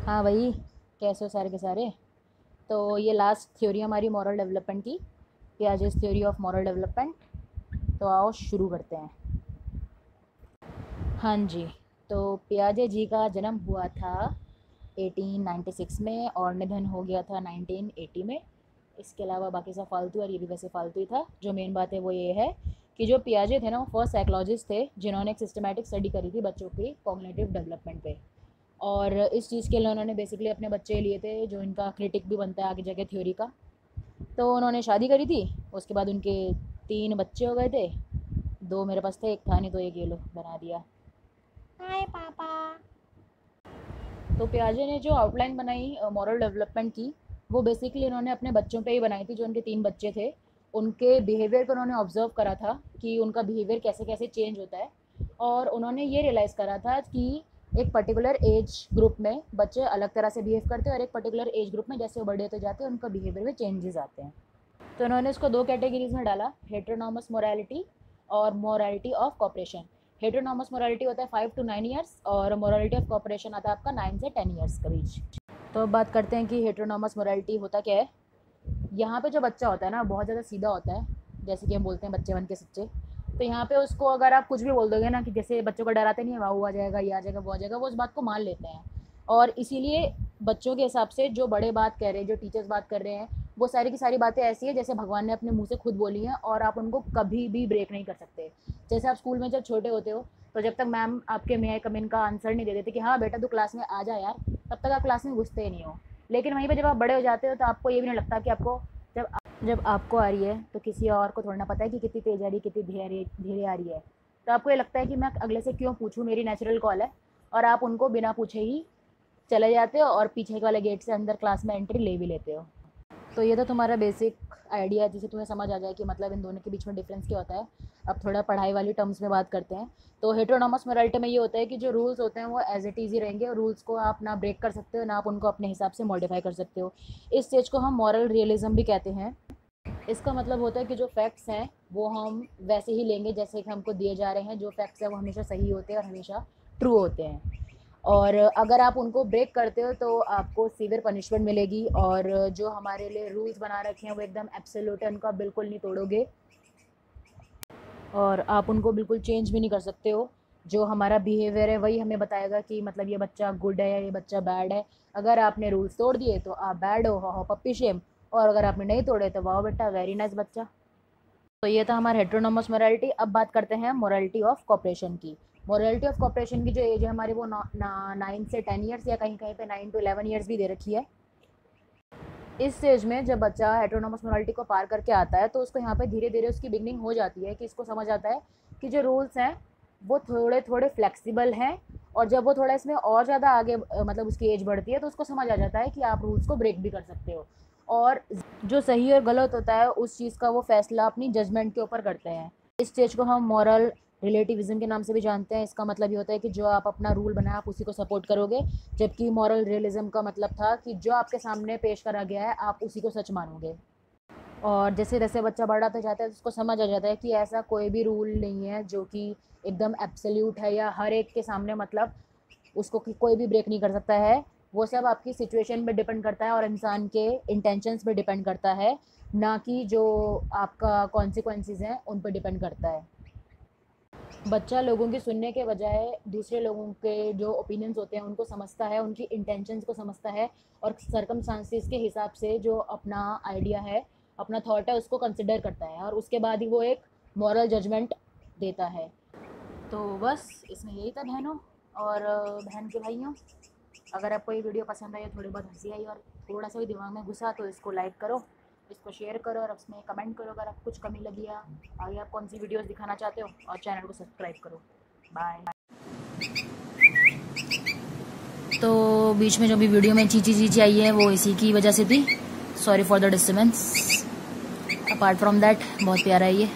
हाँ भाई, कैसे हो सारे के सारे। तो ये लास्ट थ्योरी हमारी मॉरल डेवलपमेंट की, Piaget's theory of moral development. तो आओ शुरू करते हैं। हाँ जी। तो पियाजे जी का जन्म हुआ था 1896 में और निधन हो गया था 1980 में। इसके अलावा बाकी सब फालतू, और ये भी वैसे फालतू ही था। जो मेन बात है वो ये है कि जो पियाजे थे ना, वो फर्स्ट साइकोलॉजिस्ट थे जिन्होंने एक सिस्टमैटिक स्टडी करी थी बच्चों की कॉग्निटिव डेवलपमेंट पे। और इस चीज़ के लिए उन्होंने बेसिकली अपने बच्चे लिए थे, जो इनका क्रिटिक भी बनता है आगे जाके थ्योरी का। तो उन्होंने शादी करी थी। उसके बाद उनके 3 बच्चे हो गए थे। 2 मेरे पास थे, एक था नहीं, तो एक ये लो बना दिया। हाय पापा। तो पियाजे ने जो आउटलाइन बनाई मॉरल डेवलपमेंट की, वो बेसिकली उन्होंने अपने बच्चों पे ही बनाई थी। जो उनके 3 बच्चे थे, उनके बिहेवियर को उन्होंने ऑब्जर्व करा था कि उनका बिहेवियर कैसे कैसे चेंज होता है। और उन्होंने ये रियलाइज़ करा था कि एक पर्टिकुलर एज ग्रुप में बच्चे अलग तरह से बिहेव करते हैं, और एक पर्टिकुलर एज ग्रुप में जैसे वो बड़े होते जाते हैं उनका बिहेवियर में चेंजेस आते हैं। तो उन्होंने इसको 2 कैटेगरीज में डाला, हेटेरोनॉमस मोरालिटी और मोरालिटी ऑफ कॉपरेशन। हेटेरोनॉमस मोरालिटी होता है 5 to 9 ईयर्स, और मोरालिटी ऑफ कॉपरेशन आता है आपका 9 से 10 ईयर्स के बीच। तो अब बात करते हैं कि हेटेरोनॉमस मोरालिटी होता क्या है। यहाँ पे जो बच्चा होता है ना, बहुत ज़्यादा सीधा होता है, जैसे कि हम बोलते हैं बच्चे बन के सच्चे। तो यहाँ पे उसको अगर आप कुछ भी बोल दोगे ना, कि जैसे बच्चों को डराते नहीं है, वाह आ जाएगा, ये आ जाएगा, वो आ जाएगा, वो उस बात को मान लेते हैं। और इसीलिए बच्चों के हिसाब से जो बड़े बात कह रहे हैं, जो टीचर्स बात कर रहे हैं, वो सारी की सारी बातें ऐसी है जैसे भगवान ने अपने मुंह से खुद बोली हैं, और आप उनको कभी भी ब्रेक नहीं कर सकते। जैसे आप स्कूल में जब छोटे होते हो, तो जब तक मैम आपके मे आई कम इन का आंसर नहीं दे देते कि हाँ बेटा तू क्लास में आ जा यार, तब तक आप क्लास में घुसते ही नहीं हो। लेकिन वहीं पर जब आप बड़े हो जाते हो, तो आपको ये भी नहीं लगता कि आपको, जब आपको आ रही है तो किसी और को थोड़ा ना पता है कि कितनी तेज़ आ रही है, कितनी धीरे धीरे आ रही है। तो आपको ये लगता है कि मैं अगले से क्यों पूछूं, मेरी नेचुरल कॉल है। और आप उनको बिना पूछे ही चले जाते हो, और पीछे वाले गेट से अंदर क्लास में एंट्री ले भी लेते हो। तो ये तो तुम्हारा बेसिक आइडिया, जिसे तुम्हें समझ आ जाए कि मतलब इन दोनों के बीच में डिफरेंस क्या होता है। अब थोड़ा पढ़ाई वाली टर्म्स में बात करते हैं। तो हेटेरोनॉमस मोरालिटी में ये होता है कि जो रूल्स होते हैं वो एज इट इज़ ही रहेंगे, और रूल्स को आप ना ब्रेक कर सकते हो, ना आप उनको अपने हिसाब से मॉडिफाई कर सकते हो। इस स्टेज को हम मॉरल रियलिज्म भी कहते हैं। इसका मतलब होता है कि जो फैक्ट्स हैं वो हम वैसे ही लेंगे जैसे कि हमको दिए जा रहे हैं। जो फैक्ट्स हैं वो हमेशा सही होते हैं और हमेशा ट्रू होते हैं। और अगर आप उनको ब्रेक करते हो तो आपको सीवियर पनिशमेंट मिलेगी। और जो हमारे लिए रूल्स बना रखे हैं वो एकदम एब्सोल्यूट है, उनको आप बिल्कुल नहीं तोड़ोगे, और आप उनको बिल्कुल चेंज भी नहीं कर सकते हो। जो हमारा बिहेवियर है वही हमें बताएगा कि मतलब ये बच्चा गुड है या ये बच्चा बैड है। अगर आपने रूल्स तोड़ दिए तो आप बैड हो पप्पी शेम। और अगर आपने नहीं तोड़े तो वाह बेटा वेरी नाइस बच्चा। तो ये था हमारा हेटेरोनॉमस मोरालिटी। अब बात करते हैं मोरालिटी ऑफ कॉपरेशन की। मोरालिटी ऑफ कॉपरेशन की जो एज है हमारी, वो 9 से 10 ईयर्स, या कहीं कहीं पे 9 to 11 ईयर्स भी दे रखी है। इस स्टेज में जब बच्चा हेटेरोनॉमस मोरालिटी को पार करके आता है, तो उसको यहाँ पे धीरे धीरे उसकी बिगनिंग हो जाती है कि इसको समझ आता है कि जो रूल्स हैं वो थोड़े थोड़े फ्लेक्सिबल हैं। और जब वो थोड़ा इसमें और ज़्यादा आगे मतलब उसकी एज बढ़ती है, तो उसको समझ आ जाता है कि आप रूल्स को ब्रेक भी कर सकते हो। और जो सही और गलत होता है उस चीज़ का वो फैसला अपनी जजमेंट के ऊपर करते हैं। इस स्टेज को हम मॉरल रिलेटिविज्म के नाम से भी जानते हैं। इसका मतलब ये होता है कि जो आप अपना रूल बनाए आप उसी को सपोर्ट करोगे, जबकि मॉरल रियलिज्म का मतलब था कि जो आपके सामने पेश करा गया है आप उसी को सच मानोगे। और जैसे जैसे बच्चा बड़ा होता जाता है तो उसको समझ आ जाता है कि ऐसा कोई भी रूल नहीं है जो कि एकदम एब्सोल्यूट है, या हर एक के सामने मतलब उसको कोई भी ब्रेक नहीं कर सकता है। वो सब आपकी सिचुएशन पे डिपेंड करता है और इंसान के इंटेंशंस पे डिपेंड करता है, ना कि जो आपका कॉन्सिक्वेंसेस हैं उन पर डिपेंड करता है। बच्चा लोगों की सुनने के बजाय दूसरे लोगों के जो ओपिनियंस होते हैं उनको समझता है, उनकी इंटेंशंस को समझता है, और सरकमस्टांसेस के हिसाब से जो अपना आइडिया है, अपना थॉट है, उसको कंसिडर करता है, और उसके बाद ही वो एक मॉरल जजमेंट देता है। तो बस इसमें यही था बहनों और बहन के भाइयों। अगर आपको ये वीडियो पसंद आई, थोड़ी बहुत हंसी आई और थोड़ा सा भी दिमाग में घुसा, तो इसको लाइक करो, इसको शेयर करो, और उसमें कमेंट करो अगर आपको कुछ कमी लगी या आगे आप कौन सी वीडियोस दिखाना चाहते हो, और चैनल को सब्सक्राइब करो। बाय। तो बीच में जो भी वीडियो में चीची चीची आई है वो इसी की वजह से थी। Sorry for the disturbance. Apart from that बहुत प्यारा है ये।